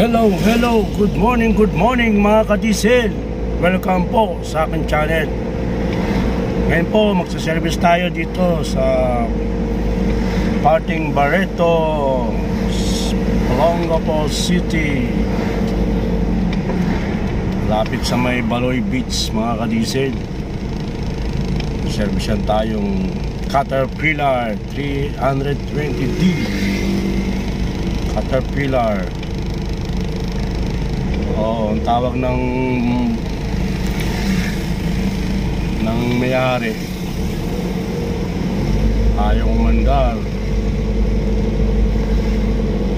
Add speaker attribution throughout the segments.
Speaker 1: Hello, good morning mga ka-diesel. Welcome po sa aking channel. Ngayon po magsaservice tayo dito sa Parting Barreto, Olongapo City, lapit sa may Baloy Beach mga ka-diesel. Servicean tayong Caterpillar 320D Caterpillar. Ang tawag ng may-ari, ayaw umandar,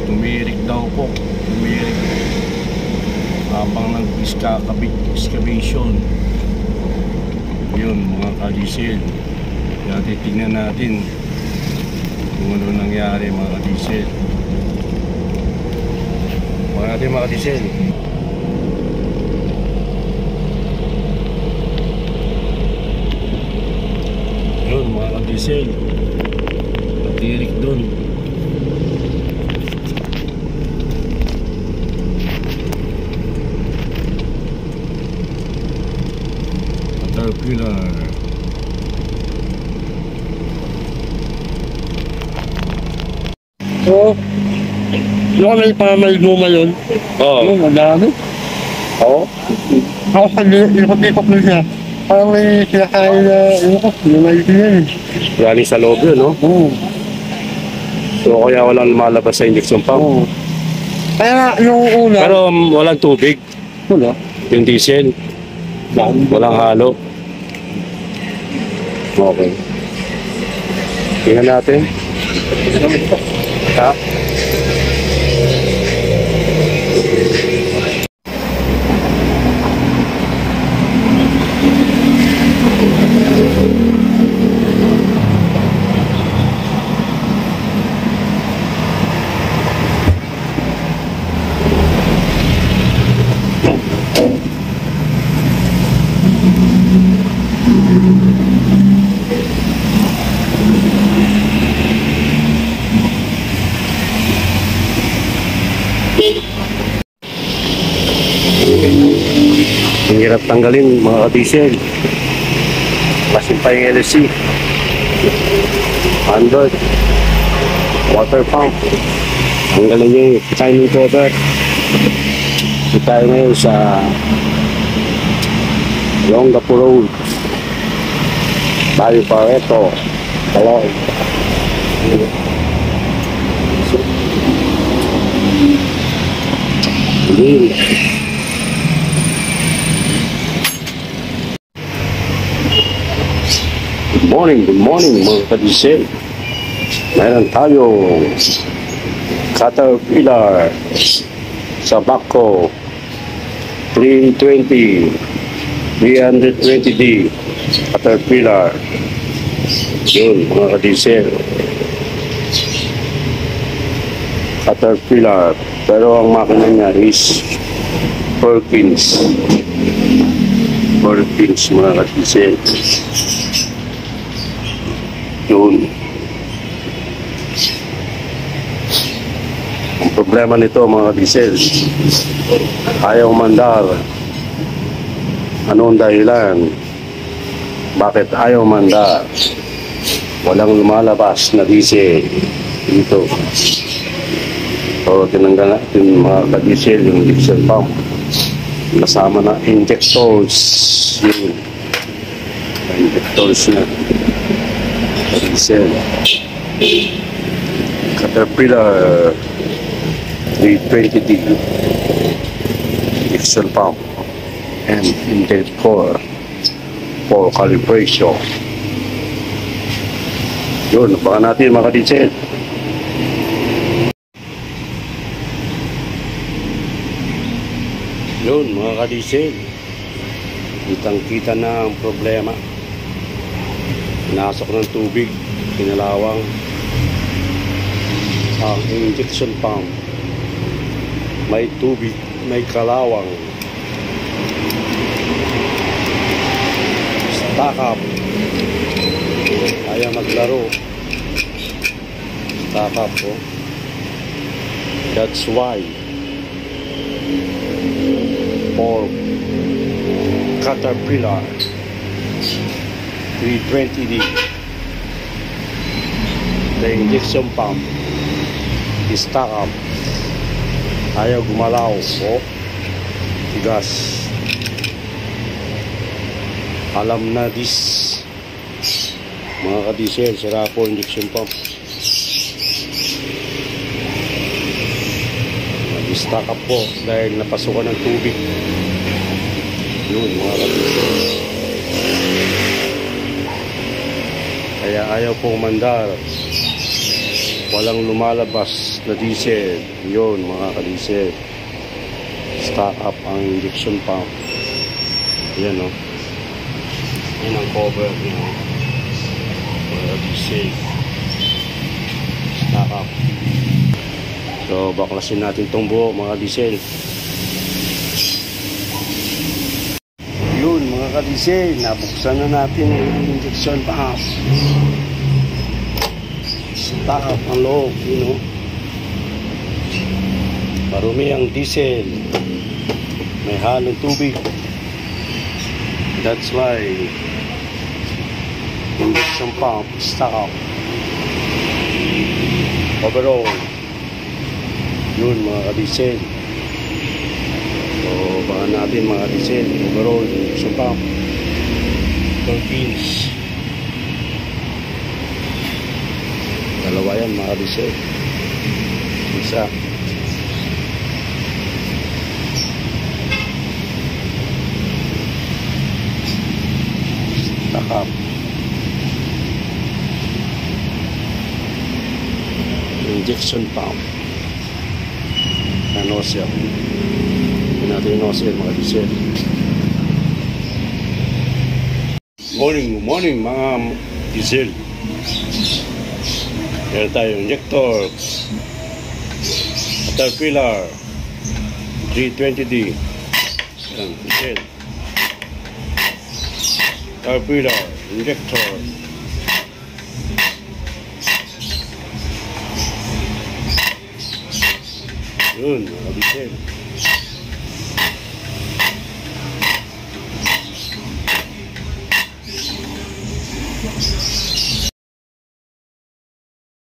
Speaker 1: tumirik daw po, habang nag-excavation. Yun mga ka-diesel, kaya titignan natin kung ano nangyari mga ka-diesel. Mga ka-diesel, yun mga ka-diesel, natirik dun. Caterpillar.
Speaker 2: Oo. Yung may luma yun.
Speaker 1: Oo.
Speaker 2: Yung madami.
Speaker 1: Oo.
Speaker 2: Ako sa likot-likot na siya. Parang may kinakain na ikot. Yung may yun.
Speaker 1: Galing sa loob yun, no?
Speaker 2: Oo.
Speaker 1: So kaya walang lumalabas sa injection pump.
Speaker 2: Oo. Kaya yung una.
Speaker 1: Pero walang tubig.
Speaker 2: Wala.
Speaker 1: Yung diesel, walang halo. Okay. Tingnan natin. Ha? Ang hirap tanggalin mga ka-diesel. Masin pa yung LSC, Android, water pump. Tanggalin niyo yung timing cover. Ito tayo ngayon sa Olongapo Road, Parting Barreto, Baloy. Good morning mga ka-diesel. Mayroon tayong Caterpillar sa Bako 320D Caterpillar. Yun mga ka-diesel, Caterpillar, pero ang makina niya is Perkins mga ka-diesel. Yun. Ang problema nito mga diesel, ayaw mandar. Anong dahilan? Bakit ayaw mandar? Walang lumalabas na diesel dito. So tinanggal natin mga diesel yung diesel pump, kasama na injectors. Yun, injectors na diesel. Caterpillar 320D diesel pump and intake for calibration. Yun, baka natin mga diesel. Yun mga ka-diesel, kitang-kita na ang problema. Pinasok ng tubig, pinalawang ang injection pump. May tubig, may kalawang. Stack up, ayaw maglaro. Stack up po. That's why for Caterpillar 320D. The injection pump is stuck up. Ayaw gumalaw po. Tigas. Alam na this. Mga ka-diesel, sira po injection pump. Nag-stuck up po dahil napasukan ng tubig. Yun mga ka-diesel. Kaya ayaw po umandar. Walang lumalabas na diesel. Yun mga ka-diesel. Stuck up ang injection pump. Yan o. Yan ang cover niya. Mga ka-diesel. Stuck up. So baklasin natin itong buo mga diesel. Yun mga ka-diesel, nabuksan na natin yung injection pump. Stuck up ang loob, you know. Marumi ang diesel. May halong tubig. That's why injection pump stuck up. Overall, yun mga ka-diesel. So baka natin mga diesel. Overall, injection pump 12 pins. Dalawa yan mga ka-diesel. Isa. Stuck up. Injection pump. Na nozzle. Hindi natin yung nozzle mga diesel. Morning mga diesel. Meron tayo injector. Caterpillar 320D. Yan, diesel. Caterpillar injector. Yun, mga diesel.